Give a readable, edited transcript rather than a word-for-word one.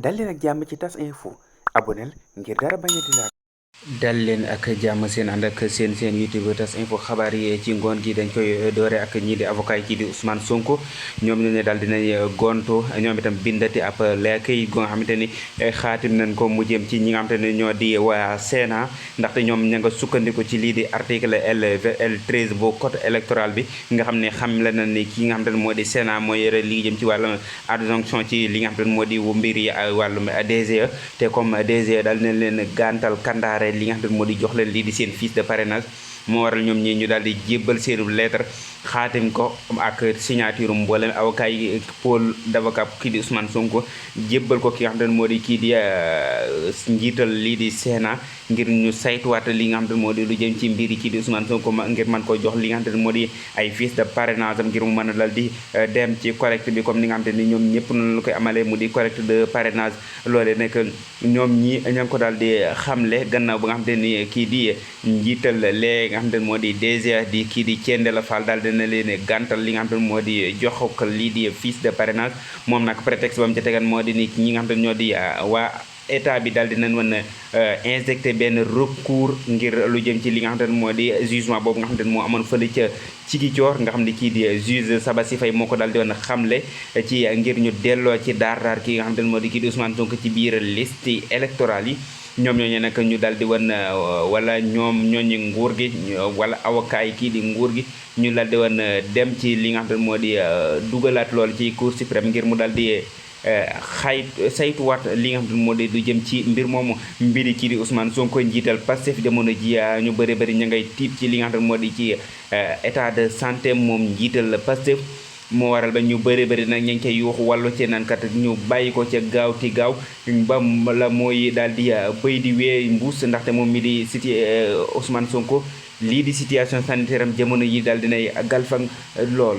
dal leen ak jàmm ci tas info aboneel ngir dara bañ a di laal dal leen ak jàmm seen ànd ak seen YouTube tas info xabaar yi ci ngoon gi dañ koy doore ak ñii di avocat yi kii di Ousmane Sonko ñoom ñu ne daal dinañ gontu ñoom itam bindati ab kayit go nga xamante ni xaatim nañ ko mu jëm ci ñi nga xamante ne ñoo di waa Sénat ndaxte ñoom ña nga sukkandiku ci lii di article L13 bu code électoral bi nga xam ne xam la na ni ki nga xamante ne moo di Sénat mooy yore li jëm ci wàllum adjonction ci li nga xamante ne moo di mbir yi wàllum DGE te comme DGE daal dinañ leen gàntal kandaare li nga xam ne moo di jox leen lii di seen fiche de parrainage moo waral ñoom ñi ñu daal di jébbal seenu lettre xaatim ko ak signature mboolem avocat yi pôle d'avocat kii di Ousmane Sonko jébbal ko ki nga xam ne moo di kii di njiital lii di Sénat ngir ñu saytuwaat li nga xam ne moo di lu jëm ci mbir yi kii di Ousmane Sonko ngir mën ko jox li nga xam ne moo di ay fiche de parrainage am ngir mu mën a dal di dem ci collecte bi comme ni nga xam ne ñoom ñëpp noonu la koy amalee mu di collecte de parrainage loolee nekk ñoom ñi ña ngi ko daal di xamle gannaaw ba nga xam ni kii di njiital lee nga xam ne moo di DG di kii di Thiendella Fall daal dina leen gàntal li nga xam ne moo di jox ko lii di fiche de parrainage moom nag prétexte ba mu ca tegan moo di ni ñi nga xam ne ñoo di waa état bi daal dinañ mën a injecté benn recours ngir lu jëm ci li nga xam ne moo di jugement boobu nga xam ne moo amoon fële ca Ziguinchor nga xam ne kii di juge Sabassy Faye moo ko daal di woon xamle ci ngir ñu delloo ci daar ki nga xam ne moo di kii di Ousmane Sonko ci biir liste électorale yi ñoom ñooñu nag ñu daal di wan wala ñoom ñooñu nguur gi wala avocat yi kii di nguur gi ñu daal di wan dem ci li nga xam ne moo di dugalaat lool ci cour suprême ngir mu daal di saytuwaat li nga xam ne moo di du jëm ci mbir moomu mbiri kii di Ousmane Sonko njiital Pastef jamono ji ñu bëri bëri ña ngay tiit ci li nga xam ne moo di ci état de santé moom njiital Pastef moo waral ba ñu bëri bëri nag ñu ngi koy yuuxu wàllu ci naan kat ñu bàyyi ko ca gaaw ti gaaw ba la mooy daal di bëy di wee mbuus ndaxte moom mi di siti Ousmane Sonko lii di situation sanitaire am jamono yi daal dinay galfang lool